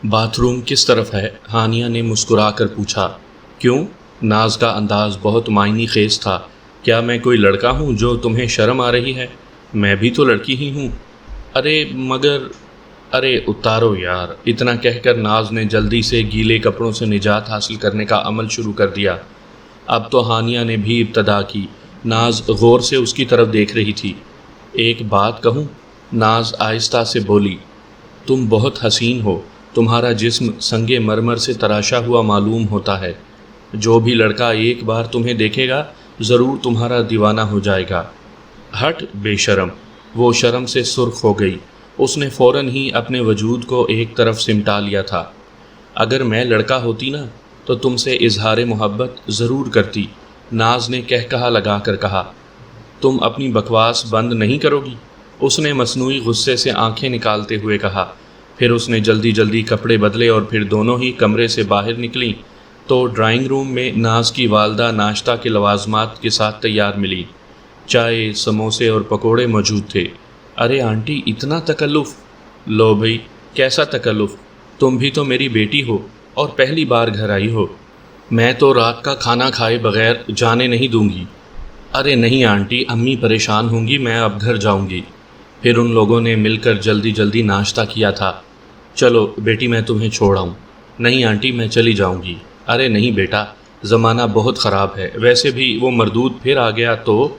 Bath room کس طرف ہے؟ ہانیہ نے مسکرا کر پوچھا۔ کیوں؟ ناز کا انداز بہت معنی خیز تھا۔ کیا میں کوئی لڑکا ہوں جو تمہیں شرم آ رہی ہے؟ میں بھی تو لڑکی ہی ہوں۔ ارے اتارو یار، اتنا کہہ کر ناز نے جلدی سے گیلے کپڑوں سے نجات حاصل کرنے کا عمل شروع کر دیا۔ اب تو ہانیہ نے بھی ابتدا کی۔ ناز غور سے اس کی طرف دیکھ رہی تھی۔ ایک بات کہوں؟ ناز آہستہ سے بولی۔ تم بہت حسین ہو، تمہارا جسم سنگ مرمر سے تراشا ہوا معلوم ہوتا ہے۔ جو بھی لڑکا ایک بار تمہیں دیکھے گا ضرور تمہارا دیوانہ ہو جائے گا۔ ہٹ بے شرم۔ وہ شرم سے سرخ ہو گئی۔ اس نے فوراً ہی اپنے وجود کو ایک طرف سمٹا لیا تھا۔ اگر میں لڑکا ہوتی نا تو تم سے اظہار محبت ضرور کرتی، ناز نے کہا لگا کر کہا۔ تم اپنی بکواس بند نہیں کرو گی؟ اس نے مصنوعی غصے سے آنکھیں نکالتے ہوئے کہا۔ پھر اس نے جلدی جلدی کپڑے بدلے اور پھر دونوں ہی کمرے سے باہر نکلیں تو ڈرائنگ روم میں ناز کی والدہ ناشتہ کے لوازمات کے ساتھ تیار ملی۔ چائے، سموسے اور پکوڑے موجود تھے۔ ارے آنٹی، اتنا تکلف؟ لو بھئی، کیسا تکلف؟ تم بھی تو میری بیٹی ہو اور پہلی بار گھر آئی ہو۔ میں تو رات کا کھانا کھائے بغیر جانے نہیں دوں گی۔ ارے نہیں آنٹی، امی پریشان ہوں گی، میں اب گھر جاؤں گی۔ پھر ان لوگوں نے مل کر جلدی جلدی ناشتہ کیا تھا۔ چلو بیٹی، میں تمہیں چھوڑ آؤں۔ نہیں آنٹی، میں چلی جاؤں گی۔ ارے نہیں بیٹا، زمانہ بہت خراب ہے، ویسے بھی وہ مردود پھر آ گیا تو۔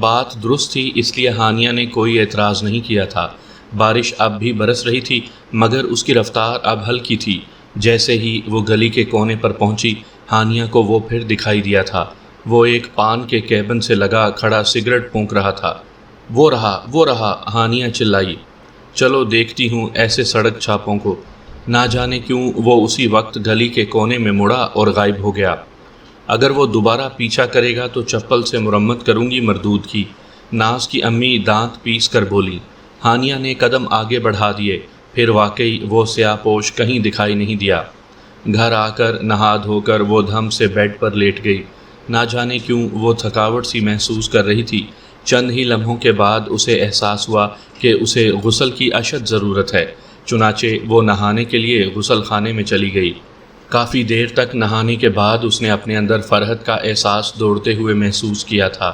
بات درست تھی، اس لیے ہانیہ نے کوئی اعتراض نہیں کیا تھا۔ بارش اب بھی برس رہی تھی مگر اس کی رفتار اب ہلکی تھی۔ جیسے ہی وہ گلی کے کونے پر پہنچی، ہانیہ کو وہ پھر دکھائی دیا تھا۔ وہ ایک پان کے کیبن سے لگا کھڑا سگریٹ پھونک رہا تھا۔ وہ رہا، ہانیہ چلائی۔ چلو دیکھتی ہوں ایسے سڑک چھاپوں کو۔ نہ جانے کیوں وہ اسی وقت گلی کے کونے میں مڑا اور غائب ہو گیا۔ اگر وہ دوبارہ پیچھا کرے گا تو چپل سے مرمت کروں گی مردود کی، ناز کی امی دانت پیس کر بولی۔ ہانیہ نے قدم آگے بڑھا دیے، پھر واقعی وہ سیاہ پوش کہیں دکھائی نہیں دیا۔ گھر آ کر نہا دھو کر وہ دھم سے بیڈ پر لیٹ گئی۔ نہ جانے کیوں وہ تھکاوٹ سی محسوس کر رہی تھی۔ چند ہی لمحوں کے بعد اسے احساس ہوا کہ اسے غسل کی اشد ضرورت ہے، چنانچہ وہ نہانے کے لیے غسل خانے میں چلی گئی۔ کافی دیر تک نہانے کے بعد اس نے اپنے اندر فرحت کا احساس دوڑتے ہوئے محسوس کیا تھا۔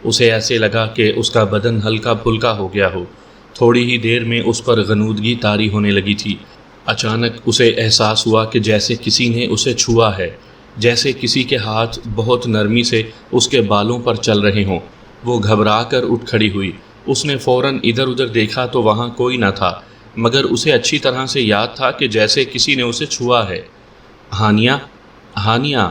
اسے ایسے لگا کہ اس کا بدن ہلکا پھلکا ہو گیا ہو۔ تھوڑی ہی دیر میں اس پر غنودگی طاری ہونے لگی تھی۔ اچانک اسے احساس ہوا کہ جیسے کسی نے اسے چھوا ہے، جیسے کسی کے ہاتھ بہت نرمی سے اس کے بالوں پر چل رہے ہوں۔ وہ گھبرا کر اٹھ کھڑی ہوئی۔ اس نے فوراً ادھر ادھر دیکھا تو وہاں کوئی نہ تھا، مگر اسے اچھی طرح سے یاد تھا کہ جیسے کسی نے اسے چھوا ہے۔ ہانیہ،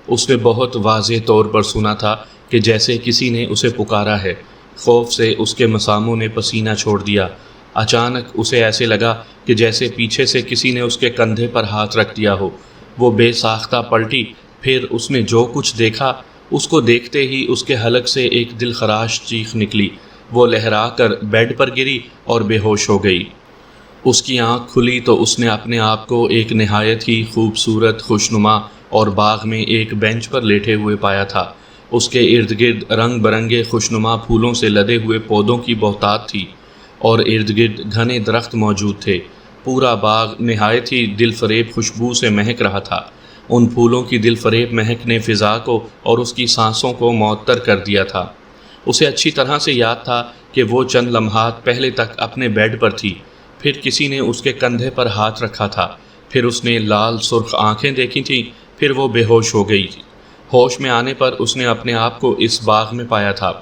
اس نے بہت واضح طور پر سنا تھا کہ جیسے کسی نے اسے پکارا ہے۔ خوف سے اس کے مساموں نے پسینہ چھوڑ دیا۔ اچانک اسے ایسے لگا کہ جیسے پیچھے سے کسی نے اس کے کندھے پر ہاتھ رکھ دیا ہو۔ وہ بے ساختہ پلٹی، پھر اس نے جو کچھ دیکھا، اس کو دیکھتے ہی اس کے حلق سے ایک دل خراش چیخ نکلی۔ وہ لہرا کر بیڈ پر گری اور بے ہوش ہو گئی۔ اس کی آنکھ کھلی تو اس نے اپنے آپ کو ایک نہایت ہی خوبصورت، خوشنما اور باغ میں ایک بینچ پر لیٹے ہوئے پایا تھا۔ اس کے ارد گرد رنگ برنگے خوشنما پھولوں سے لدے ہوئے پودوں کی بہتات تھی اور ارد گرد گھنے درخت موجود تھے۔ پورا باغ نہایت ہی دل فریب خوشبو سے مہک رہا تھا۔ ان پھولوں کی دل فریب مہک نے فضا کو اور اس کی سانسوں کو معطر کر دیا تھا۔ اسے اچھی طرح سے یاد تھا کہ وہ چند لمحات پہلے تک اپنے بیڈ پر تھی، پھر کسی نے اس کے کندھے پر ہاتھ رکھا تھا، پھر اس نے لال سرخ آنکھیں دیکھی تھیں، پھر وہ بے ہوش ہو گئی۔ ہوش میں آنے پر اس نے اپنے آپ کو اس باغ میں پایا تھا۔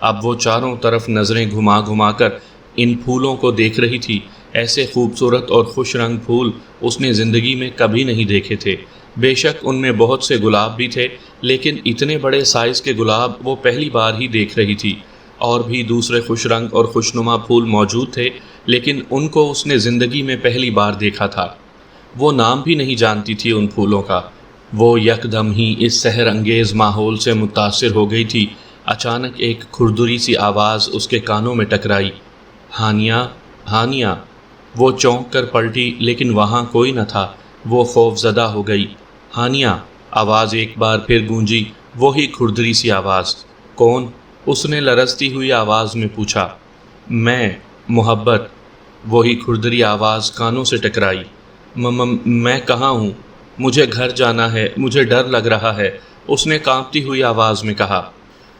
اب وہ چاروں طرف نظریں گھما گھما کر ان پھولوں کو دیکھ رہی تھی۔ ایسے خوبصورت اور خوش رنگ پھول اس نے زندگی میں کبھی نہیں دیکھے تھے۔ بے شک ان میں بہت سے گلاب بھی تھے، لیکن اتنے بڑے سائز کے گلاب وہ پہلی بار ہی دیکھ رہی تھی۔ اور بھی دوسرے خوش رنگ اور خوشنما پھول موجود تھے، لیکن ان کو اس نے زندگی میں پہلی بار دیکھا تھا۔ وہ نام بھی نہیں جانتی تھی ان پھولوں کا۔ وہ یکدم ہی اس سحر انگیز ماحول سے متاثر ہو گئی تھی۔ اچانک ایک کھردری سی آواز اس کے کانوں میں ٹکرائی۔ ہانیہ! وہ چونک کر پلٹی لیکن وہاں کوئی نہ تھا۔ وہ خوف زدہ ہو گئی۔ ہانیہ! آواز ایک بار پھر گونجی، وہی کھردری سی آواز۔ کون؟ اس نے لرزتی ہوئی آواز میں پوچھا۔ میں، محبت۔ وہی کھردری آواز کانوں سے ٹکرائی۔ میں کہاں ہوں؟ مجھے گھر جانا ہے، مجھے ڈر لگ رہا ہے، اس نے کانپتی ہوئی آواز میں کہا۔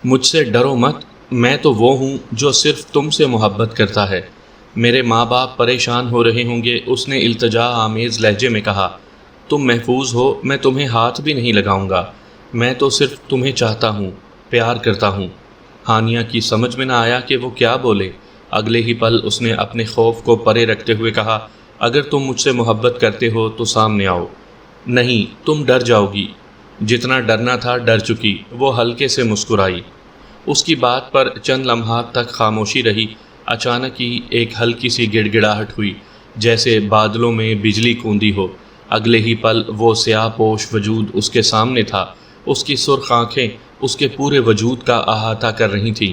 مجھ سے ڈرو مت، میں تو وہ ہوں جو صرف تم سے محبت کرتا ہے۔ میرے ماں باپ پریشان ہو رہے ہوں گے، اس نے التجا آمیز لہجے میں کہا۔ تم محفوظ ہو، میں تمہیں ہاتھ بھی نہیں لگاؤں گا، میں تو صرف تمہیں چاہتا ہوں، پیار کرتا ہوں۔ ہانیہ کی سمجھ میں نہ آیا کہ وہ کیا بولے۔ اگلے ہی پل اس نے اپنے خوف کو پرے رکھتے ہوئے کہا، اگر تم مجھ سے محبت کرتے ہو تو سامنے آؤ۔ نہیں، تم ڈر جاؤ گی۔ جتنا ڈرنا تھا ڈر چکی، وہ ہلکے سے مسکرائی۔ اس کی بات پر چند لمحات تک خاموشی رہی۔ اچانک ہی ایک ہلکی سی گڑ گڑاہٹ ہوئی، جیسے بادلوں میں بجلی کوندی ہو۔ اگلے ہی پل وہ سیاہ پوش وجود اس کے سامنے تھا۔ اس کی سرخ آنکھیں اس کے پورے وجود کا احاطہ کر رہی تھیں۔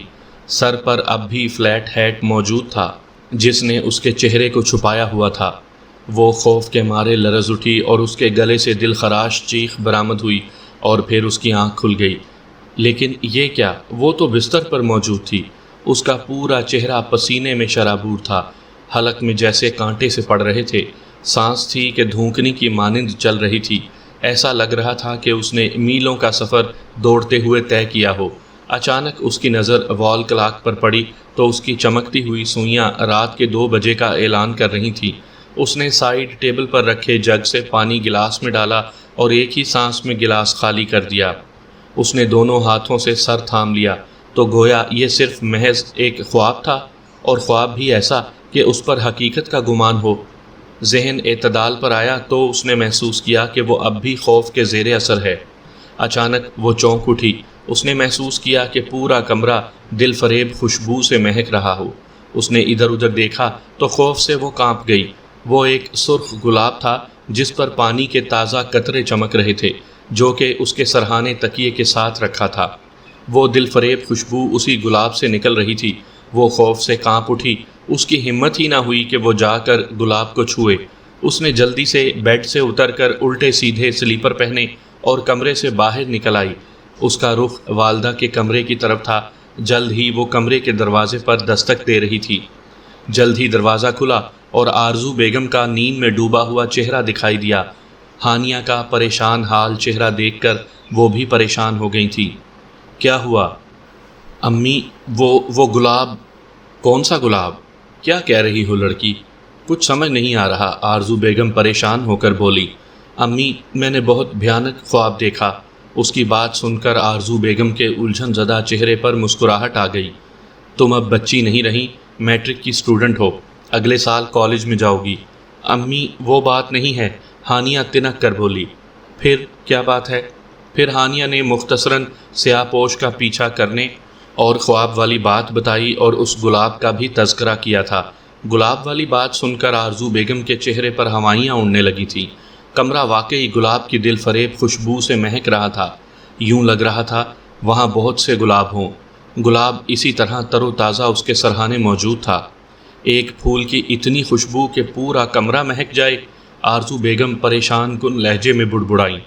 سر پر اب بھی فلیٹ ہیٹ موجود تھا جس نے اس کے چہرے کو چھپایا ہوا تھا۔ وہ خوف کے مارے لرز اٹھی اور اس کے گلے سے دل خراش چیخ برآمد ہوئی، اور پھر اس کی آنکھ کھل گئی۔ لیکن یہ کیا؟ وہ تو بستر پر موجود تھی۔ اس کا پورا چہرہ پسینے میں شرابور تھا، حلق میں جیسے کانٹے سے پڑ رہے تھے۔ سانس تھی کہ دھونکنی کی مانند چل رہی تھی۔ ایسا لگ رہا تھا کہ اس نے میلوں کا سفر دوڑتے ہوئے طے کیا ہو۔ اچانک اس کی نظر وال کلاک پر پڑی تو اس کی چمکتی ہوئی سوئیاں رات کے 2 بجے کا اعلان کر رہی تھیں۔ اس نے سائیڈ ٹیبل پر رکھے جگ سے پانی گلاس میں ڈالا اور ایک ہی سانس میں گلاس خالی کر دیا۔ اس نے دونوں ہاتھوں سے سر تھام لیا تو گویا یہ صرف محض ایک خواب تھا، اور خواب بھی ایسا کہ اس پر حقیقت کا گمان ہو۔ ذہن اعتدال پر آیا تو اس نے محسوس کیا کہ وہ اب بھی خوف کے زیر اثر ہے۔ اچانک وہ چونک اٹھی۔ اس نے محسوس کیا کہ پورا کمرہ دل فریب خوشبو سے مہک رہا ہو۔ اس نے ادھر ادھر دیکھا تو خوف سے وہ کانپ گئی۔ وہ ایک سرخ گلاب تھا جس پر پانی کے تازہ قطرے چمک رہے تھے، جو کہ اس کے سرہانے تکیے کے ساتھ رکھا تھا۔ وہ دل فریب خوشبو اسی گلاب سے نکل رہی تھی۔ وہ خوف سے کانپ اٹھی۔ اس کی ہمت ہی نہ ہوئی کہ وہ جا کر گلاب کو چھوئے۔ اس نے جلدی سے بیڈ سے اتر کر الٹے سیدھے سلیپر پہنے اور کمرے سے باہر نکل آئی۔ اس کا رخ والدہ کے کمرے کی طرف تھا۔ جلد ہی وہ کمرے کے دروازے پر دستک دے رہی تھی۔ جلد ہی دروازہ کھلا اور آرزو بیگم کا نیند میں ڈوبا ہوا چہرہ دکھائی دیا۔ ہانیہ کا پریشان حال چہرہ دیکھ کر وہ بھی پریشان ہو گئی تھی۔ کیا ہوا؟ امی، وہ گلاب۔ کون سا گلاب؟ کیا کہہ رہی ہو لڑکی؟ کچھ سمجھ نہیں آ رہا، آرزو بیگم پریشان ہو کر بولی۔ امی، میں نے بہت بھیانک خواب دیکھا۔ اس کی بات سن کر آرزو بیگم کے الجھن زدہ چہرے پر مسکراہٹ آ گئی۔ تم اب بچی نہیں رہی، میٹرک کی اسٹوڈنٹ ہو، اگلے سال کالج میں جاؤ گی۔ امی، وہ بات نہیں ہے، ہانیہ تنک کر بولی۔ پھر کیا بات ہے؟ پھر ہانیہ نے مختصراً سیاہ پوش کا پیچھا کرنے اور خواب والی بات بتائی اور اس گلاب کا بھی تذکرہ کیا تھا۔ گلاب والی بات سن کر آرزو بیگم کے چہرے پر ہوائیاں اڑنے لگی تھیں۔ کمرہ واقعی گلاب کی دل فریب خوشبو سے مہک رہا تھا۔ یوں لگ رہا تھا وہاں بہت سے گلاب ہوں۔ گلاب اسی طرح تر و تازہ اس کے سرہانے موجود تھا۔ ایک پھول کی اتنی خوشبو کہ پورا کمرہ مہک جائے؟ آرزو بیگم پریشان کن لہجے میں بڑبڑائیں۔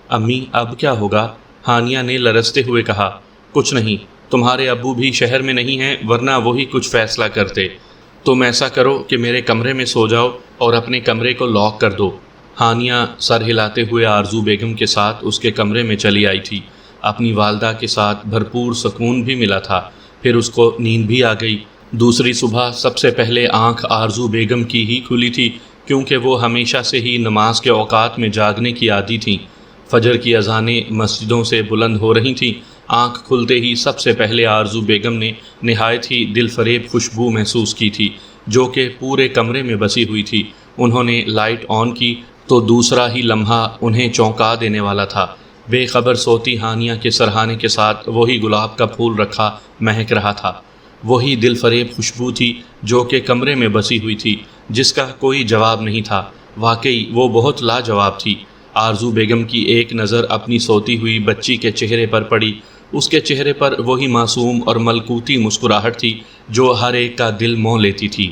امی، اب کیا ہوگا؟ ہانیہ نے لرزتے ہوئے کہا۔ کچھ نہیں، تمہارے ابو بھی شہر میں نہیں ہیں، ورنہ وہی کچھ فیصلہ کرتے۔ تم ایسا کرو کہ میرے کمرے میں سو جاؤ اور اپنے کمرے کو لاک کر دو۔ ہانیہ سر ہلاتے ہوئے آرزو بیگم کے ساتھ اس کے کمرے میں چلی آئی تھی۔ اپنی والدہ کے ساتھ بھرپور سکون بھی ملا تھا، پھر اس کو نیند بھی آ گئی۔ دوسری صبح سب سے پہلے آنکھ آرزو بیگم کی ہی کھلی تھی، کیونکہ وہ ہمیشہ سے ہی نماز کے اوقات میں جاگنے کی عادی تھیں۔ فجر کی اذانیں مسجدوں سے بلند ہو رہی تھیں۔ آنکھ کھلتے ہی سب سے پہلے آرزو بیگم نے نہایت ہی دل فریب خوشبو محسوس کی تھی، جو کہ پورے کمرے میں بسی ہوئی تھی۔ انہوں نے لائٹ آن کی تو دوسرا ہی لمحہ انہیں چونکا دینے والا تھا۔ بے خبر سوتی ہانیہ کے سرہانے کے ساتھ وہی گلاب کا پھول رکھا مہک رہا تھا۔ وہی دل فریب خوشبو تھی جو کہ کمرے میں بسی ہوئی تھی، جس کا کوئی جواب نہیں تھا۔ واقعی وہ بہت لاجواب تھی۔ آرزو بیگم کی ایک نظر اپنی سوتی ہوئی بچی کے چہرے پر پڑی۔ اس کے چہرے پر وہی معصوم اور ملکوتی مسکراہٹ تھی جو ہر ایک کا دل موہ لیتی تھی۔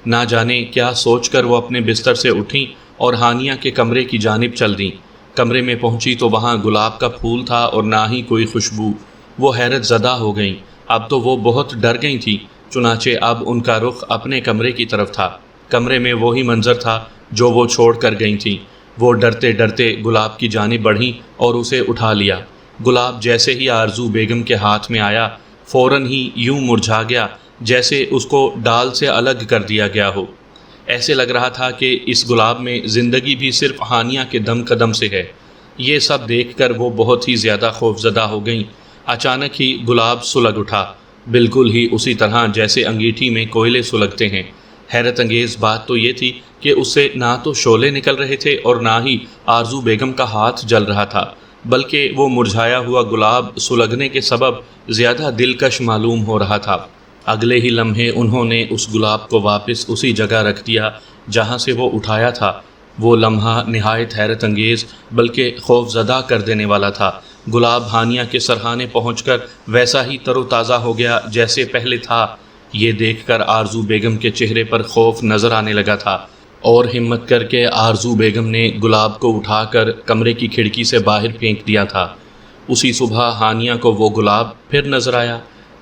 نہ جانے کیا سوچ کر وہ اپنے بستر سے اٹھیں اور ہانیہ کے کمرے کی جانب چل دیں۔ کمرے میں پہنچی تو وہاں گلاب کا پھول تھا اور نہ ہی کوئی خوشبو۔ وہ حیرت زدہ ہو گئیں۔ اب تو وہ بہت ڈر گئی تھیں، چنانچہ اب ان کا رخ اپنے کمرے کی طرف تھا۔ کمرے میں وہی منظر تھا جو وہ چھوڑ کر گئی تھیں۔ وہ ڈرتے ڈرتے گلاب کی جانب بڑھیں اور اسے اٹھا لیا۔ گلاب جیسے ہی آرزو بیگم کے ہاتھ میں آیا فوراً ہی یوں مرجھا گیا جیسے اس کو ڈال سے الگ کر دیا گیا ہو۔ ایسے لگ رہا تھا کہ اس گلاب میں زندگی بھی صرف ہانیہ کے دم قدم سے ہے۔ یہ سب دیکھ کر وہ بہت ہی زیادہ خوفزدہ ہو گئیں۔ اچانک ہی گلاب سلگ اٹھا، بالکل ہی اسی طرح جیسے انگیٹھی میں کوئلے سلگتے ہیں۔ حیرت انگیز بات تو یہ تھی کہ اس سے نہ تو شعلے نکل رہے تھے اور نہ ہی آرزو بیگم کا ہاتھ جل رہا تھا، بلکہ وہ مرجھایا ہوا گلاب سلگنے کے سبب زیادہ دلکش معلوم ہو رہا تھا۔ اگلے ہی لمحے انہوں نے اس گلاب کو واپس اسی جگہ رکھ دیا جہاں سے وہ اٹھایا تھا۔ وہ لمحہ نہایت حیرت انگیز بلکہ خوف زدہ کر دینے والا تھا۔ گلاب ہانیہ کے سرہانے پہنچ کر ویسا ہی تر و تازہ ہو گیا جیسے پہلے تھا۔ یہ دیکھ کر آرزو بیگم کے چہرے پر خوف نظر آنے لگا تھا، اور ہمت کر کے آرزو بیگم نے گلاب کو اٹھا کر کمرے کی کھڑکی سے باہر پھینک دیا تھا۔ اسی صبح ہانیہ کو وہ گلاب پھر نظر آیا۔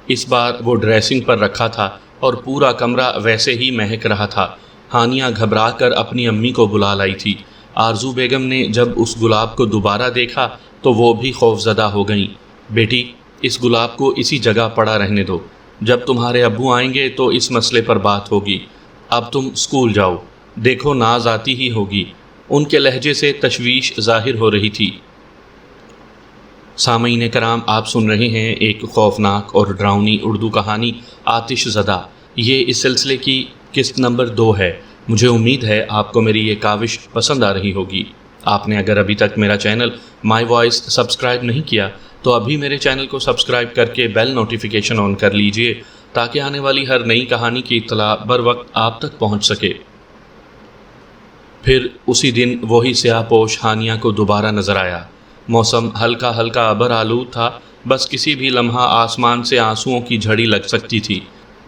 اس بار وہ ڈریسنگ پر رکھا تھا اور پورا کمرہ ویسے ہی مہک رہا تھا۔ ہانیہ گھبرا کر اپنی امی کو بلا لائی تھی۔ آرزو بیگم نے جب اس گلاب کو دوبارہ دیکھا تو وہ بھی خوفزدہ ہو گئیں۔ بیٹی، اس گلاب کو اسی جگہ پڑا رہنے دو، جب تمہارے ابو آئیں گے تو اس مسئلے پر بات ہوگی۔ اب تم اسکول جاؤ، دیکھو ناز آتی ہی ہوگی۔ ان کے لہجے سے تشویش ظاہر ہو رہی تھی۔ سامعین کرام، آپ سن رہے ہیں ایک خوفناک اور ڈراؤنی اردو کہانی آتش زدہ۔ یہ اس سلسلے کی قسط نمبر 2 ہے۔ مجھے امید ہے آپ کو میری یہ کاوش پسند آ رہی ہوگی۔ آپ نے اگر ابھی تک میرا چینل مائی وائس سبسکرائب نہیں کیا تو ابھی میرے چینل کو سبسکرائب کر کے بیل نوٹیفیکیشن آن کر لیجئے تاکہ آنے والی ہر نئی کہانی کی اطلاع بر وقت آپ تک پہنچ سکے۔ پھر اسی دن وہی سیاہ پوش ہانیہ کو دوبارہ نظر آیا۔ موسم ہلکا ہلکا ابر آلود تھا، بس کسی بھی لمحہ آسمان سے آنسوؤں کی جھڑی لگ سکتی تھی۔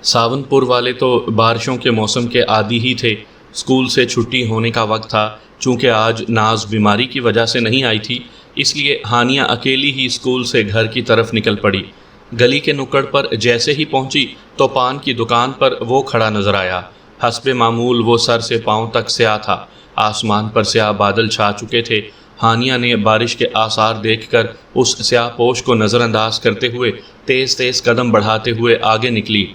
ساون پور والے تو بارشوں کے موسم کے عادی ہی تھے۔ اسکول سے چھٹی ہونے کا وقت تھا۔ چونکہ آج ناز بیماری کی وجہ سے نہیں آئی تھی، اس لیے ہانیہ اکیلی ہی اسکول سے گھر کی طرف نکل پڑی۔ گلی کے نکڑ پر جیسے ہی پہنچی تو پان کی دکان پر وہ کھڑا نظر آیا۔ حسب معمول وہ سر سے پاؤں تک سیاہ تھا۔ آسمان پر سیاہ بادل چھا چکے تھے۔ ہانیہ نے بارش کے آثار دیکھ کر اس سیاہ پوش کو نظر انداز کرتے ہوئے تیز تیز قدم بڑھاتے ہوئے آگے نکلی،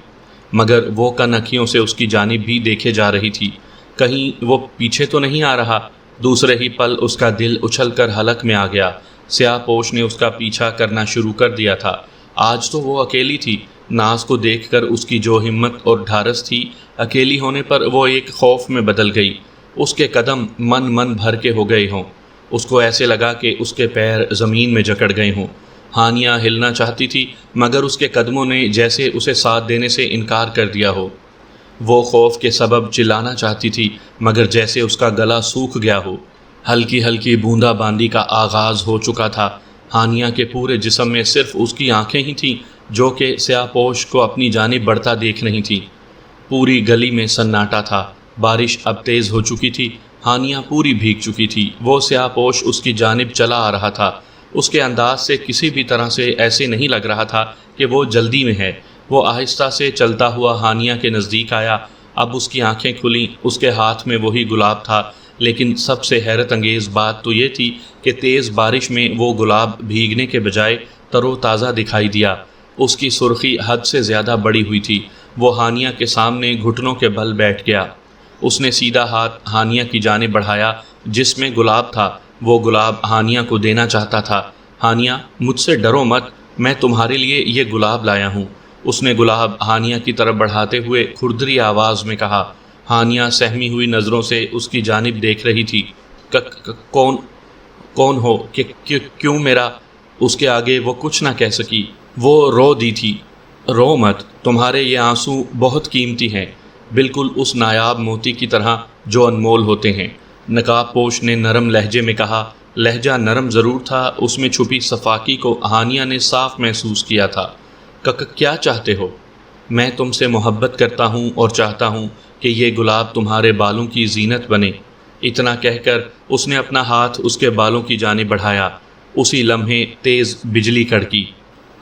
مگر وہ کنکھیوں سے اس کی جانب بھی دیکھے جا رہی تھی۔ کہیں وہ پیچھے تو نہیں آ رہا؟ دوسرے ہی پل اس کا دل اچھل کر حلق میں آ گیا۔ سیاہ پوش نے اس کا پیچھا کرنا شروع کر دیا تھا۔ آج تو وہ اکیلی تھی۔ ناز کو دیکھ کر اس کی جو ہمت اور ڈھارس تھی، اکیلی ہونے پر وہ ایک خوف میں بدل گئی۔ اس کے قدم من بھر کے ہو گئے ہوں۔ اس کو ایسے لگا کہ اس کے پیر زمین میں جکڑ گئے ہوں۔ ہانیہ ہلنا چاہتی تھی، مگر اس کے قدموں نے جیسے اسے ساتھ دینے سے انکار کر دیا ہو۔ وہ خوف کے سبب چلانا چاہتی تھی، مگر جیسے اس کا گلا سوکھ گیا ہو۔ ہلکی ہلکی بوندا باندی کا آغاز ہو چکا تھا۔ ہانیہ کے پورے جسم میں صرف اس کی آنکھیں ہی تھیں جو کہ سیاہ پوش کو اپنی جانب بڑھتا دیکھ رہی تھیں۔ پوری گلی میں سناٹا تھا۔ بارش اب تیز ہو چکی تھی۔ ہانیہ پوری بھیگ چکی تھی۔ وہ سیاہ پوش اس کی جانب چلا آ رہا تھا۔ اس کے انداز سے کسی بھی طرح سے ایسے نہیں لگ رہا تھا کہ وہ جلدی میں ہے۔ وہ آہستہ سے چلتا ہوا ہانیہ کے نزدیک آیا۔ اب اس کی آنکھیں کھلیں، اس کے ہاتھ میں وہی گلاب تھا، لیکن سب سے حیرت انگیز بات تو یہ تھی کہ تیز بارش میں وہ گلاب بھیگنے کے بجائے تر و تازہ دکھائی دیا۔ اس کی سرخی حد سے زیادہ بڑی ہوئی تھی۔ وہ ہانیہ کے سامنے گھٹنوں کے بل بیٹھ گیا۔ اس نے سیدھا ہاتھ ہانیہ کی جانب بڑھایا جس میں گلاب تھا۔ وہ گلاب ہانیہ کو دینا چاہتا تھا۔ ہانیہ، مجھ سے ڈرو مت، میں تمہارے لیے یہ گلاب لایا ہوں۔ اس نے گلاب ہانیہ کی طرف بڑھاتے ہوئے کھردری آواز میں کہا۔ ہانیہ سہمی ہوئی نظروں سے اس کی جانب دیکھ رہی تھی۔ کون ہو؟ کیوں میرا؟ اس کے آگے وہ کچھ نہ کہہ سکی۔ وہ رو دی تھی۔ رو مت، تمہارے یہ آنسو بہت قیمتی ہیں، بالکل اس نایاب موتی کی طرح جو انمول ہوتے ہیں، نقاب پوش نے نرم لہجے میں کہا۔ لہجہ نرم ضرور تھا، اس میں چھپی صفاکی کو ہانیہ نے صاف محسوس کیا تھا۔ کیا چاہتے ہو؟ میں تم سے محبت کرتا ہوں اور چاہتا ہوں کہ یہ گلاب تمہارے بالوں کی زینت بنے۔ اتنا کہہ کر اس نے اپنا ہاتھ اس کے بالوں کی جانب بڑھایا۔ اسی لمحے تیز بجلی کڑکی۔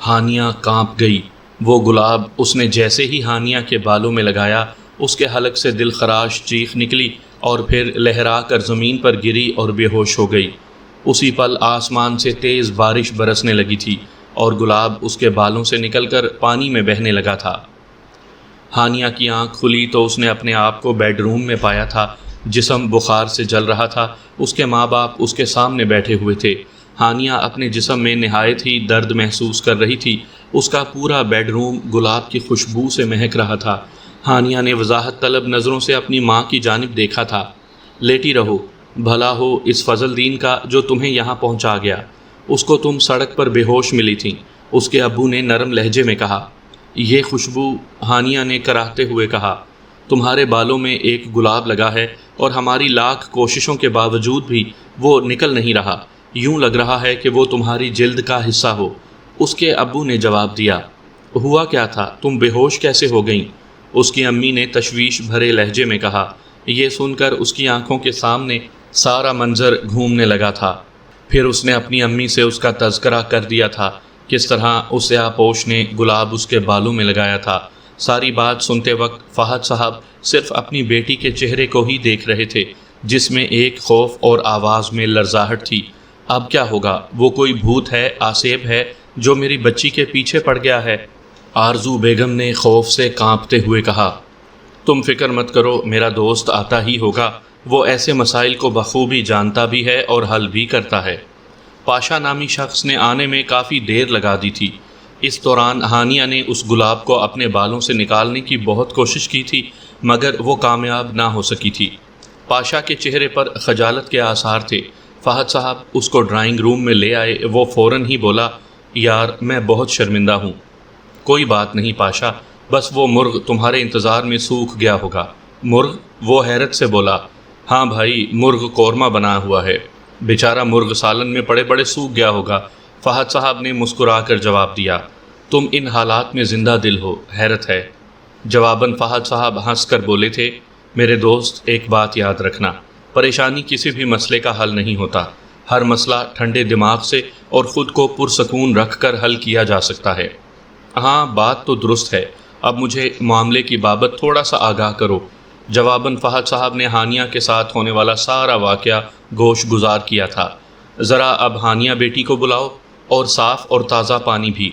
ہانیہ کانپ گئی۔ وہ گلاب اس نے جیسے ہی ہانیہ کے بالوں میں لگایا، اس کے حلق سے دل خراش چیخ نکلی اور پھر لہرا کر زمین پر گری اور بے ہوش ہو گئی۔ اسی پل آسمان سے تیز بارش برسنے لگی تھی اور گلاب اس کے بالوں سے نکل کر پانی میں بہنے لگا تھا۔ ہانیہ کی آنکھ کھلی تو اس نے اپنے آپ کو بیڈ روم میں پایا تھا۔ جسم بخار سے جل رہا تھا۔ اس کے ماں باپ اس کے سامنے بیٹھے ہوئے تھے۔ ہانیہ اپنے جسم میں نہایت ہی درد محسوس کر رہی تھی۔ اس کا پورا بیڈ روم گلاب کی خوشبو سے مہک رہا تھا۔ ہانیہ نے وضاحت طلب نظروں سے اپنی ماں کی جانب دیکھا تھا۔ لیٹی رہو، بھلا ہو اس فضل دین کا جو تمہیں یہاں پہنچا گیا۔ اس کو تم سڑک پر بے ہوش ملی تھیں، اس کے ابو نے نرم لہجے میں کہا۔ یہ خوشبو، ہانیہ نے کراہتے ہوئے کہا، تمہارے بالوں میں ایک گلاب لگا ہے اور ہماری لاکھ کوششوں کے باوجود بھی وہ نکل نہیں رہا۔ یوں لگ رہا ہے کہ وہ تمہاری جلد کا حصہ ہو۔ اس کے ابو نے جواب دیا۔ ہوا کیا تھا؟ تم بے ہوش کیسے ہو گئیں؟ اس کی امی نے تشویش بھرے لہجے میں کہا۔ یہ سن کر اس کی آنکھوں کے سامنے سارا منظر گھومنے لگا تھا۔ پھر اس نے اپنی امی سے اس کا تذکرہ کر دیا تھا، کس طرح اس سیاہپوش نے گلاب اس کے بالوں میں لگایا تھا۔ ساری بات سنتے وقت فہد صاحب صرف اپنی بیٹی کے چہرے کو ہی دیکھ رہے تھے، جس میں ایک خوف اور آواز میں لرزاہٹ تھی۔ اب کیا ہوگا؟ وہ کوئی بھوت ہے، آسیب ہے جو میری بچی کے پیچھے پڑ گیا ہے؟ آرزو بیگم نے خوف سے کانپتے ہوئے کہا۔ تم فکر مت کرو، میرا دوست آتا ہی ہوگا، وہ ایسے مسائل کو بخوبی جانتا بھی ہے اور حل بھی کرتا ہے۔ پاشا نامی شخص نے آنے میں کافی دیر لگا دی تھی۔ اس دوران ہانیہ نے اس گلاب کو اپنے بالوں سے نکالنے کی بہت کوشش کی تھی، مگر وہ کامیاب نہ ہو سکی تھی۔ پاشا کے چہرے پر خجالت کے آثار تھے۔ فہد صاحب اس کو ڈرائنگ روم میں لے آئے۔ وہ فوراً ہی بولا، یار میں بہت شرمندہ ہوں۔ کوئی بات نہیں پاشا، بس وہ مرغ تمہارے انتظار میں سوکھ گیا ہوگا۔ مرغ؟ وہ حیرت سے بولا۔ ہاں بھائی، مرغ قورمہ بنا ہوا ہے، بیچارہ مرغ سالن میں پڑے پڑے سوکھ گیا ہوگا۔ فہد صاحب نے مسکرا کر جواب دیا۔ تم ان حالات میں زندہ دل ہو، حیرت ہے۔ جواباً فہد صاحب ہنس کر بولے تھے، میرے دوست ایک بات یاد رکھنا، پریشانی کسی بھی مسئلے کا حل نہیں ہوتا۔ ہر مسئلہ ٹھنڈے دماغ سے اور خود کو پرسکون رکھ کر حل کیا جا سکتا ہے۔ ہاں بات تو درست ہے، اب مجھے معاملے کی بابت تھوڑا سا آگاہ کرو۔ جواباً فہد صاحب نے ہانیہ کے ساتھ ہونے والا سارا واقعہ گوش گزار کیا تھا۔ ذرا اب ہانیہ بیٹی کو بلاؤ، اور صاف اور تازہ پانی بھی۔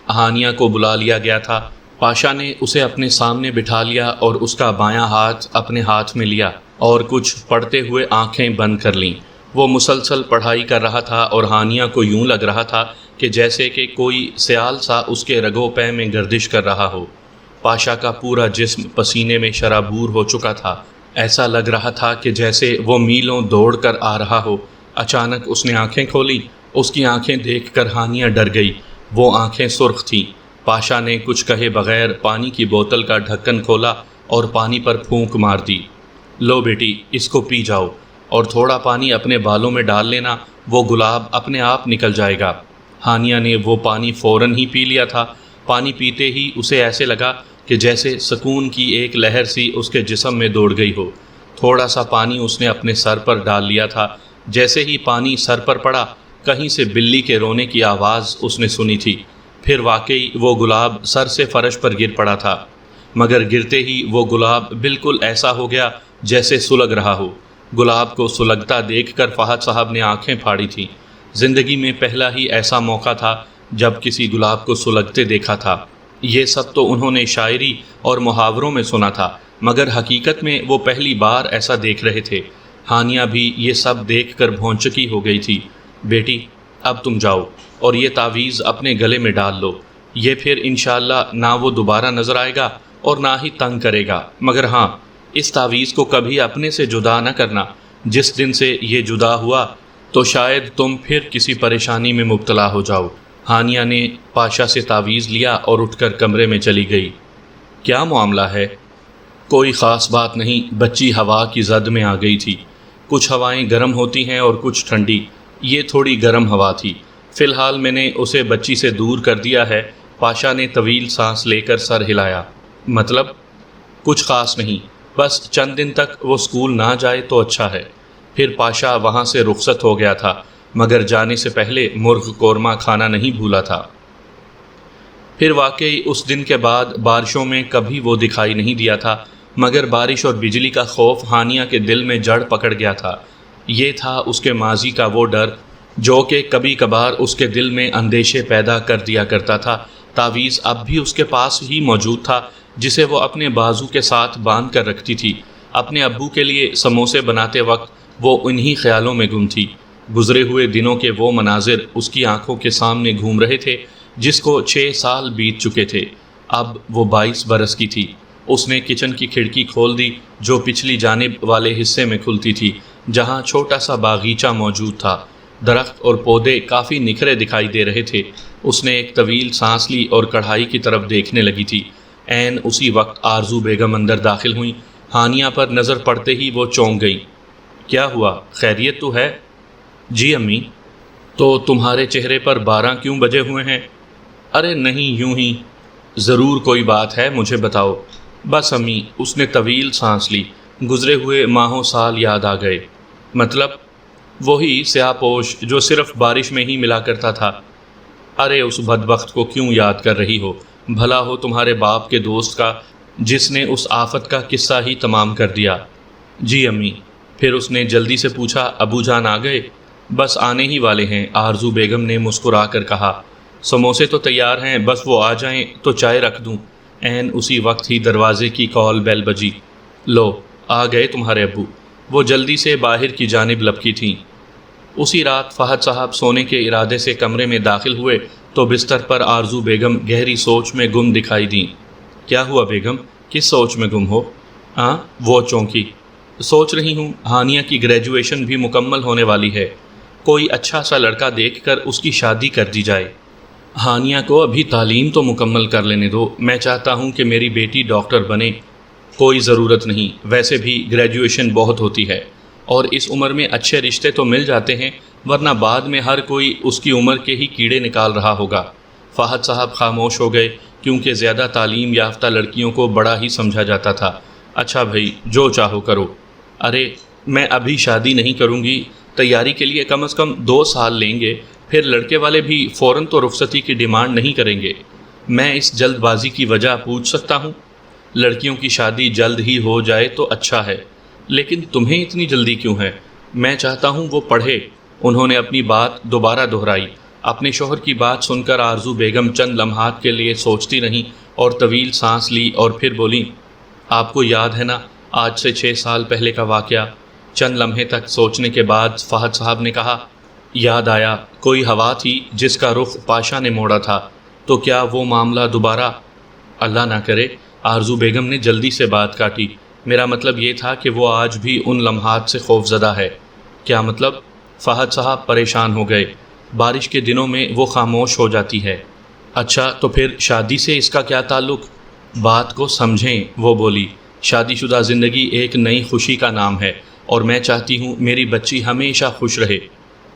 ہانیہ کو بلا لیا گیا تھا۔ پاشا نے اسے اپنے سامنے بٹھا لیا اور اس کا بایاں ہاتھ اپنے ہاتھ میں لیا اور کچھ پڑھتے ہوئے آنکھیں بند کر لیں۔ وہ مسلسل پڑھائی کر رہا تھا اور ہانیہ کو یوں لگ رہا تھا کہ جیسے کہ کوئی سیال سا اس کے رگو پے میں گردش کر رہا ہو۔ پاشا کا پورا جسم پسینے میں شرابور ہو چکا تھا۔ ایسا لگ رہا تھا کہ جیسے وہ میلوں دوڑ کر آ رہا ہو۔ اچانک اس نے آنکھیں کھولیں۔ اس کی آنکھیں دیکھ کر ہانیہ ڈر گئی۔ وہ آنکھیں سرخ تھیں۔ پاشا نے کچھ کہے بغیر پانی کی بوتل کا ڈھکن کھولا اور پانی پر پھونک مار دی۔ لو بیٹی، اس کو پی جاؤ، اور تھوڑا پانی اپنے بالوں میں ڈال لینا، وہ گلاب اپنے آپ نکل جائے گا۔ ہانیہ نے وہ پانی فوراً ہی پی لیا تھا۔ پانی پیتے ہی اسے ایسے لگا کہ جیسے سکون کی ایک لہر سی اس کے جسم میں دوڑ گئی ہو۔ تھوڑا سا پانی اس نے اپنے سر پر ڈال لیا تھا۔ جیسے ہی پانی سر پر پڑا، کہیں سے بلی کے رونے کی آواز اس نے سنی تھی۔ پھر واقعی وہ گلاب سر سے فرش پر گر پڑا تھا، مگر گرتے ہی وہ گلاب بالکل ایسا ہو گیا جیسے سلگ رہا ہو۔ گلاب کو سلگتا دیکھ کر فہد صاحب نے آنکھیں پھاڑی تھیں۔ زندگی میں پہلا ہی ایسا موقع تھا جب کسی گلاب کو سلگتے دیکھا تھا۔ یہ سب تو انہوں نے شاعری اور محاوروں میں سنا تھا، مگر حقیقت میں وہ پہلی بار ایسا دیکھ رہے تھے۔ ہانیہ بھی یہ سب دیکھ کر بھونچکی ہو گئی تھی۔ بیٹی، اب تم جاؤ اور یہ تعویذ اپنے گلے میں ڈال لو۔ یہ پھر انشاءاللہ نہ وہ دوبارہ نظر آئے گا اور نہ ہی تنگ کرے گا، مگر ہاں، اس تعویذ کو کبھی اپنے سے جدا نہ کرنا۔ جس دن سے یہ جدا ہوا تو شاید تم پھر کسی پریشانی میں مبتلا ہو جاؤ۔ ہانیہ نے پاشا سے تعویذ لیا اور اٹھ کر کمرے میں چلی گئی۔ کیا معاملہ ہے؟ کوئی خاص بات نہیں، بچی ہوا کی زد میں آ گئی تھی۔ کچھ ہوائیں گرم ہوتی ہیں اور کچھ ٹھنڈی۔ یہ تھوڑی گرم ہوا تھی۔ فی الحال میں نے اسے بچی سے دور کر دیا ہے۔ پاشا نے طویل سانس لے کر سر ہلایا۔ مطلب؟ کچھ خاص نہیں، بس چند دن تک وہ اسکول نہ جائے تو اچھا ہے۔ پھر پاشا وہاں سے رخصت ہو گیا تھا، مگر جانے سے پہلے مرغ قورمہ کھانا نہیں بھولا تھا۔ پھر واقعی اس دن کے بعد بارشوں میں کبھی وہ دکھائی نہیں دیا تھا۔ مگر بارش اور بجلی کا خوف ہانیہ کے دل میں جڑ پکڑ گیا تھا۔ یہ تھا اس کے ماضی کا وہ ڈر جو کہ کبھی کبھار اس کے دل میں اندیشے پیدا کر دیا کرتا تھا۔ تعویذ اب بھی اس کے پاس ہی موجود تھا جسے وہ اپنے بازو کے ساتھ باندھ کر رکھتی تھی۔ اپنے ابو کے لیے سموسے بناتے وقت وہ انہی خیالوں میں گم تھی۔ گزرے ہوئے دنوں کے وہ مناظر اس کی آنکھوں کے سامنے گھوم رہے تھے جس کو 6 سال بیت چکے تھے۔ اب وہ 22 برس کی تھی۔ اس نے کچن کی کھڑکی کھول دی جو پچھلی جانب والے حصے میں کھلتی تھی، جہاں چھوٹا سا باغیچہ موجود تھا۔ درخت اور پودے کافی نکھرے دکھائی دے رہے تھے۔ اس نے ایک طویل سانس لی اور کڑھائی کی طرف دیکھنے لگی تھی۔ عین اسی وقت آرزو بیگم اندر داخل ہوئیں۔ ہانیہ پر نظر پڑتے ہی وہ چونک گئیں۔ کیا ہوا؟ خیریت تو ہے؟ جی امی۔ تو تمہارے چہرے پر 12 کیوں بجے ہوئے ہیں؟ ارے نہیں، یوں ہی۔ ضرور کوئی بات ہے، مجھے بتاؤ۔ بس امی، اس نے طویل سانس لی۔ گزرے ہوئے ماہوں سال یاد آ گئے۔ مطلب؟ وہی سیاہ پوش جو صرف بارش میں ہی ملا کرتا تھا۔ ارے اس بدبخت کو کیوں یاد کر رہی ہو؟ بھلا ہو تمہارے باپ کے دوست کا جس نے اس آفت کا قصہ ہی تمام کر دیا۔ جی امی۔ پھر اس نے جلدی سے پوچھا، ابو جان آ گئے؟ بس آنے ہی والے ہیں، آرزو بیگم نے مسکرا کر کہا۔ سموسے تو تیار ہیں، بس وہ آ جائیں تو چائے رکھ دوں۔ عین اسی وقت ہی دروازے کی کال بیل بجی۔ لو، آ گئے تمہارے ابو۔ وہ جلدی سے باہر کی جانب لپکی تھیں۔ اسی رات فہد صاحب سونے کے ارادے سے کمرے میں داخل ہوئے تو بستر پر آرزو بیگم گہری سوچ میں گم دکھائی دیں۔ کیا ہوا بیگم؟ کس سوچ میں گم ہو؟ ہاں؟ وہ چونکی۔ سوچ رہی ہوں ہانیہ کی گریجویشن بھی مکمل ہونے والی ہے، کوئی اچھا سا لڑکا دیکھ کر اس کی شادی کر دی جائے۔ ہانیہ کو ابھی تعلیم تو مکمل کر لینے دو، میں چاہتا ہوں کہ میری بیٹی ڈاکٹر بنے۔ کوئی ضرورت نہیں، ویسے بھی گریجویشن بہت ہوتی ہے اور اس عمر میں اچھے رشتے تو مل جاتے ہیں، ورنہ بعد میں ہر کوئی اس کی عمر کے ہی کیڑے نکال رہا ہوگا۔ فہد صاحب خاموش ہو گئے کیونکہ زیادہ تعلیم یافتہ لڑکیوں کو بڑا ہی سمجھا جاتا تھا۔ اچھا بھائی، جو چاہو کرو۔ ارے میں ابھی شادی نہیں کروں گی، تیاری کے لیے کم از کم 2 سال لیں گے، پھر لڑکے والے بھی فوراً تو رخصتی کی ڈیمانڈ نہیں کریں گے۔ میں اس جلد بازی کی وجہ پوچھ سکتا ہوں؟ لڑکیوں کی شادی جلد ہی ہو جائے تو اچھا ہے، لیکن تمہیں اتنی جلدی کیوں ہے؟ میں چاہتا ہوں وہ پڑھے۔ انہوں نے اپنی بات دوبارہ دہرائی۔ اپنے شوہر کی بات سن کر آرزو بیگم چند لمحات کے لیے سوچتی رہیں اور طویل سانس لی اور پھر بولیں، آپ کو یاد ہے نا آج سے 6 سال پہلے کا واقعہ؟ چند لمحے تک سوچنے کے بعد فہد صاحب نے کہا، یاد آیا، کوئی ہوا تھی جس کا رخ پاشا نے موڑا تھا۔ تو کیا وہ معاملہ دوبارہ؟ اللہ نہ کرے۔ آرزو بیگم نے جلدی سے بات کاٹی۔ میرا مطلب یہ تھا کہ وہ آج بھی ان لمحات سے خوفزدہ ہے۔ کیا مطلب؟ فہد صاحب پریشان ہو گئے۔ بارش کے دنوں میں وہ خاموش ہو جاتی ہے۔ اچھا تو پھر شادی سے اس کا کیا تعلق؟ بات کو سمجھیں، وہ بولی۔ شادی شدہ زندگی ایک نئی خوشی کا نام ہے اور میں چاہتی ہوں میری بچی ہمیشہ خوش رہے۔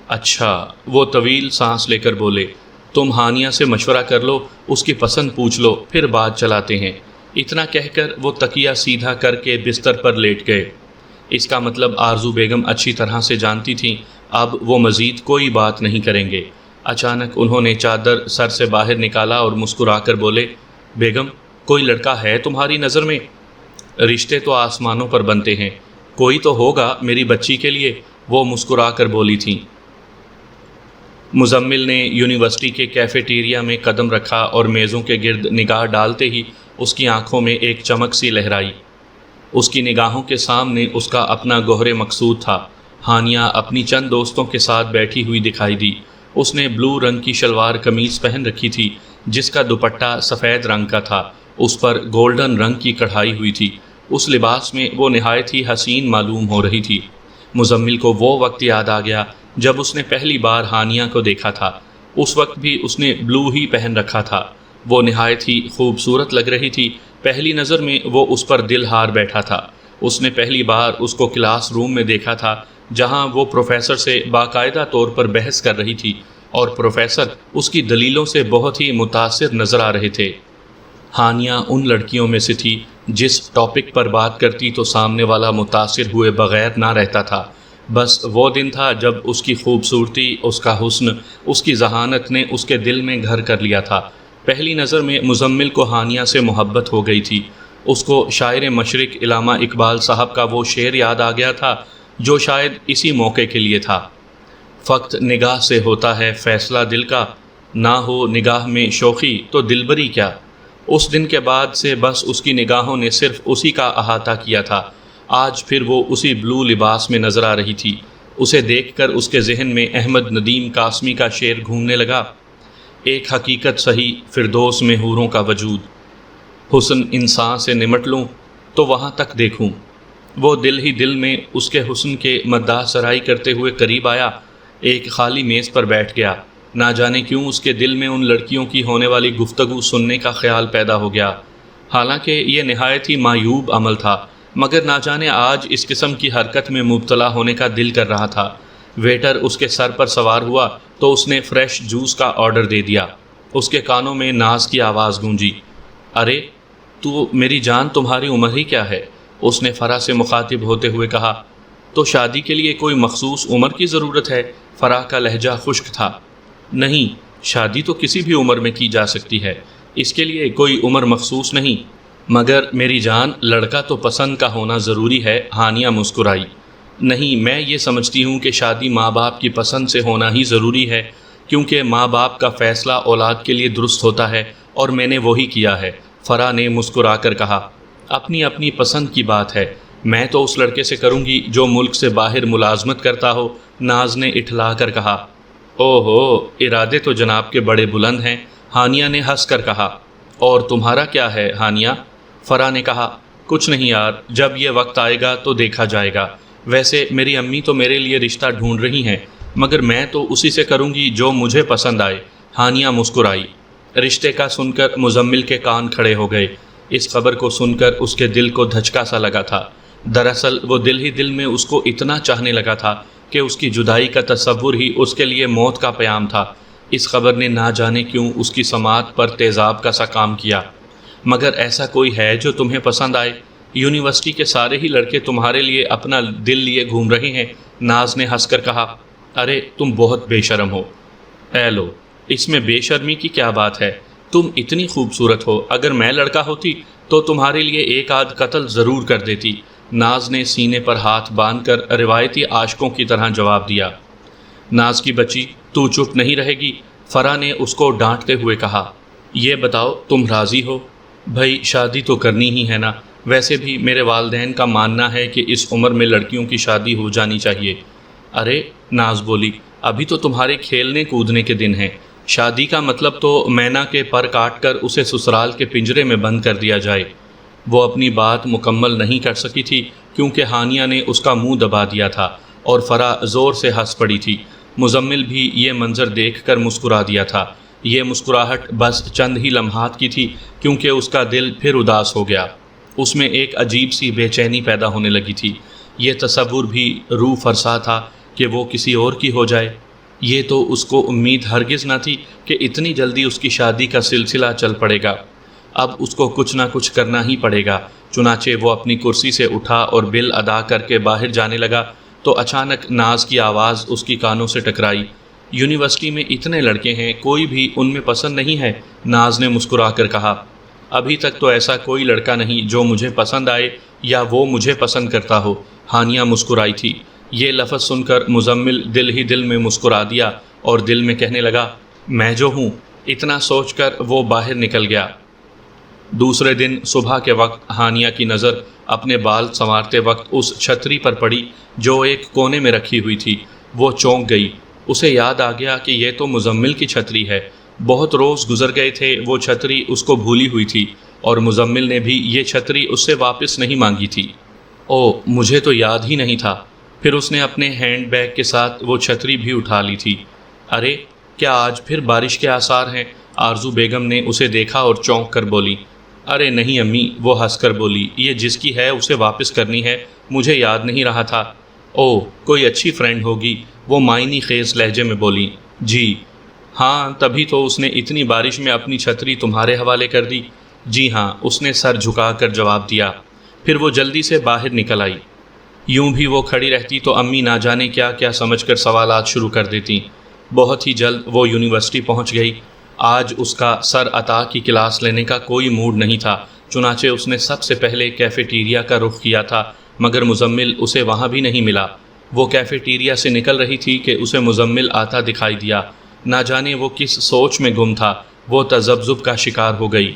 اچھا، وہ طویل سانس لے کر بولے۔ تم ہانیہ سے مشورہ کر لو، اس کی پسند پوچھ لو، پھر بات چلاتے ہیں۔ اتنا کہہ کر وہ تکیہ سیدھا کر کے بستر پر لیٹ گئے۔ اس کا مطلب آرزو بیگم اچھی طرح سے جانتی تھیں اب وہ مزید کوئی بات نہیں کریں گے۔ اچانک انہوں نے چادر سر سے باہر نکالا اور مسکرا کر بولے، بیگم کوئی لڑکا ہے تمہاری نظر میں؟ رشتے تو آسمانوں پر بنتے ہیں، کوئی تو ہوگا میری بچی کے لیے، وہ مسکرا کر بولی تھیں۔ مزمل نے یونیورسٹی کے کیفیٹیریا میں قدم رکھا اور میزوں کے گرد نگاہ ڈالتے ہی اس کی آنکھوں میں ایک چمک سی لہرائی۔ اس کی نگاہوں کے سامنے اس کا اپنا گوہر مقصود تھا۔ ہانیہ اپنی چند دوستوں کے ساتھ بیٹھی ہوئی دکھائی دی۔ اس نے بلو رنگ کی شلوار قمیض پہن رکھی تھی جس کا دوپٹہ سفید رنگ کا تھا، اس پر گولڈن رنگ کی کڑھائی ہوئی تھی۔ اس لباس میں وہ نہایت ہی حسین معلوم ہو رہی تھی۔ مزمل کو وہ وقت یاد آ گیا جب اس نے پہلی بار ہانیہ کو دیکھا تھا۔ اس وقت بھی اس نے بلو ہی پہن رکھا تھا۔ وہ نہایت ہی خوبصورت لگ رہی تھی۔ پہلی نظر میں وہ اس پر دل ہار بیٹھا تھا۔ اس نے پہلی بار اس کو کلاس روم میں دیکھا تھا جہاں وہ پروفیسر سے باقاعدہ طور پر بحث کر رہی تھی اور پروفیسر اس کی دلیلوں سے بہت ہی متاثر نظر آ رہے تھے۔ ہانیہ ان لڑکیوں میں سے تھی جس ٹاپک پر بات کرتی تو سامنے والا متاثر ہوئے بغیر نہ رہتا تھا۔ بس وہ دن تھا جب اس کی خوبصورتی، اس کا حسن، اس کی ذہانت نے اس کے دل میں گھر کر لیا تھا۔ پہلی نظر میں مزمل کو ہانیہ سے محبت ہو گئی تھی۔ اس کو شاعر مشرق علامہ اقبال صاحب کا وہ شعر یاد آ گیا تھا جو شاید اسی موقع کے لیے تھا۔ فقط نگاہ سے ہوتا ہے فیصلہ دل کا، نہ ہو نگاہ میں شوخی تو دلبری کیا۔ اس دن کے بعد سے بس اس کی نگاہوں نے صرف اسی کا احاطہ کیا تھا۔ آج پھر وہ اسی بلو لباس میں نظر آ رہی تھی۔ اسے دیکھ کر اس کے ذہن میں احمد ندیم قاسمی کا شعر گھومنے لگا، ایک حقیقت سہی فردوس میں حوروں کا وجود، حسن انسان سے نمٹ لوں تو وہاں تک دیکھوں۔ وہ دل ہی دل میں اس کے حسن کے مداح سرائی کرتے ہوئے قریب آیا، ایک خالی میز پر بیٹھ گیا۔ نہ جانے کیوں اس کے دل میں ان لڑکیوں کی ہونے والی گفتگو سننے کا خیال پیدا ہو گیا۔ حالانکہ یہ نہایت ہی معیوب عمل تھا، مگر نہ جانے آج اس قسم کی حرکت میں مبتلا ہونے کا دل کر رہا تھا۔ ویٹر اس کے سر پر سوار ہوا تو اس نے فریش جوس کا آرڈر دے دیا۔ اس کے کانوں میں ناز کی آواز گونجی، ارے تو میری جان، تمہاری عمر ہی کیا ہے؟ اس نے فرح سے مخاطب ہوتے ہوئے کہا۔ تو شادی کے لیے کوئی مخصوص عمر کی ضرورت ہے؟ فرح کا لہجہ خشک تھا۔ نہیں، شادی تو کسی بھی عمر میں کی جا سکتی ہے، اس کے لیے کوئی عمر مخصوص نہیں۔ مگر میری جان، لڑکا تو پسند کا ہونا ضروری ہے۔ ہانیہ مسکرائی۔ نہیں، میں یہ سمجھتی ہوں کہ شادی ماں باپ کی پسند سے ہونا ہی ضروری ہے، کیونکہ ماں باپ کا فیصلہ اولاد کے لیے درست ہوتا ہے، اور میں نے وہی کیا ہے، فرح نے مسکرا کر کہا۔ اپنی اپنی پسند کی بات ہے، میں تو اس لڑکے سے کروں گی جو ملک سے باہر ملازمت کرتا ہو، ناز نے اٹھلا کر کہا۔ اوہ ہو، ارادے تو جناب کے بڑے بلند ہیں، ہانیہ نے ہنس کر کہا۔ اور تمہارا کیا ہے ہانیہ؟ فرح نے کہا، کچھ نہیں یار، جب یہ وقت آئے گا تو دیکھا جائے گا۔ ویسے میری امی تو میرے لیے رشتہ ڈھونڈ رہی ہیں، مگر میں تو اسی سے کروں گی جو مجھے پسند آئے۔ ہانیہ مسکرائی۔ رشتے کا سن کر مزمل کے کان کھڑے ہو گئے۔ اس خبر کو سن کر اس کے دل کو دھچکا سا لگا تھا۔ دراصل وہ دل ہی دل میں اس کو اتنا چاہنے لگا تھا کہ اس کی جدائی کا تصور ہی اس کے لیے موت کا پیام تھا۔ اس خبر نے نہ جانے کیوں اس کی سماعت پر تیزاب کا سا کام کیا۔ مگر ایسا کوئی ہے جو تمہیں پسند آئے؟ یونیورسٹی کے سارے ہی لڑکے تمہارے لیے اپنا دل لیے گھوم رہے ہیں، ناز نے ہنس کر کہا۔ ارے تم بہت بے شرم ہو۔ اے لو، اس میں بے شرمی کی کیا بات ہے؟ تم اتنی خوبصورت ہو، اگر میں لڑکا ہوتی تو تمہارے لیے ایک آدھ قتل ضرور کر دیتی، ناز نے سینے پر ہاتھ باندھ کر روایتی عاشقوں کی طرح جواب دیا۔ ناز کی بچی، تو چپ نہیں رہے گی؟ فرح نے اس کو ڈانٹتے ہوئے کہا۔ یہ بتاؤ تم راضی ہو؟ بھائی شادی تو کرنی ہی ہے نا، ویسے بھی میرے والدین کا ماننا ہے کہ اس عمر میں لڑکیوں کی شادی ہو جانی چاہیے۔ ارے، ناز بولی، ابھی تو تمہارے کھیلنے کودنے کے دن ہیں، شادی کا مطلب تو مینا کے پر کاٹ کر اسے سسرال کے پنجرے میں بند کر دیا جائے۔ وہ اپنی بات مکمل نہیں کر سکی تھی کیونکہ ہانیہ نے اس کا منہ دبا دیا تھا اور فرح زور سے ہنس پڑی تھی۔ مزمل بھی یہ منظر دیکھ کر مسکرا دیا تھا۔ یہ مسکراہٹ بس چند ہی لمحات کی تھی کیونکہ اس کا دل پھر اداس ہو گیا۔ اس میں ایک عجیب سی بے چینی پیدا ہونے لگی تھی۔ یہ تصور بھی روح فرسا تھا کہ وہ کسی اور کی ہو جائے۔ یہ تو اس کو امید ہرگز نہ تھی کہ اتنی جلدی اس کی شادی کا سلسلہ چل پڑے گا۔ اب اس کو کچھ نہ کچھ کرنا ہی پڑے گا۔ چنانچہ وہ اپنی کرسی سے اٹھا اور بل ادا کر کے باہر جانے لگا تو اچانک ناز کی آواز اس کی کانوں سے ٹکرائی۔ یونیورسٹی میں اتنے لڑکے ہیں، کوئی بھی ان میں پسند نہیں ہے، ناز نے مسکرا کر کہا۔ ابھی تک تو ایسا کوئی لڑکا نہیں جو مجھے پسند آئے یا وہ مجھے پسند کرتا ہو، ہانیہ مسکرائی تھی۔ یہ لفظ سن کر مزمل دل ہی دل میں مسکرا دیا اور دل میں کہنے لگا، میں جو ہوں۔ اتنا سوچ کر وہ باہر نکل گیا۔ دوسرے دن صبح کے وقت ہانیہ کی نظر اپنے بال سنوارتے وقت اس چھتری پر پڑی جو ایک کونے میں رکھی ہوئی تھی۔ وہ چونک گئی۔ اسے یاد آ گیا کہ یہ تو مزمل کی چھتری ہے۔ بہت روز گزر گئے تھے، وہ چھتری اس کو بھولی ہوئی تھی اور مزمل نے بھی یہ چھتری اس سے واپس نہیں مانگی تھی۔ او، مجھے تو یاد ہی نہیں تھا۔ پھر اس نے اپنے ہینڈ بیگ کے ساتھ وہ چھتری بھی اٹھا لی تھی۔ ارے، کیا آج پھر بارش کے آثار ہیں؟ آرزو بیگم نے اسے دیکھا اور چونک کر بولی۔ ارے نہیں امی، وہ ہنس کر بولی، یہ جس کی ہے اسے واپس کرنی ہے، مجھے یاد نہیں رہا تھا۔ او، کوئی اچھی فرینڈ ہوگی، وہ معنی خیز لہجے میں بولی۔ جی ہاں، تبھی تو اس نے اتنی بارش میں اپنی چھتری تمہارے حوالے کر دی۔ جی ہاں، اس نے سر جھکا کر جواب دیا۔ پھر وہ جلدی سے باہر نکل آئی۔ یوں بھی وہ کھڑی رہتی تو امی نہ جانے کیا کیا سمجھ کر سوالات شروع کر دیتی۔ بہت ہی جلد وہ یونیورسٹی پہنچ گئی۔ آج اس کا سر عطا کی کلاس لینے کا کوئی موڈ نہیں تھا، چنانچہ اس نے سب سے پہلے کیفیٹیریا کا رخ کیا تھا، مگر مزمل اسے وہاں بھی نہیں ملا۔ وہ کیفیٹیریا سے نکل رہی تھی کہ اسے مزمل آتا دکھائی دیا۔ نہ جانے وہ کس سوچ میں گم تھا، وہ تذبذب کا شکار ہو گئی۔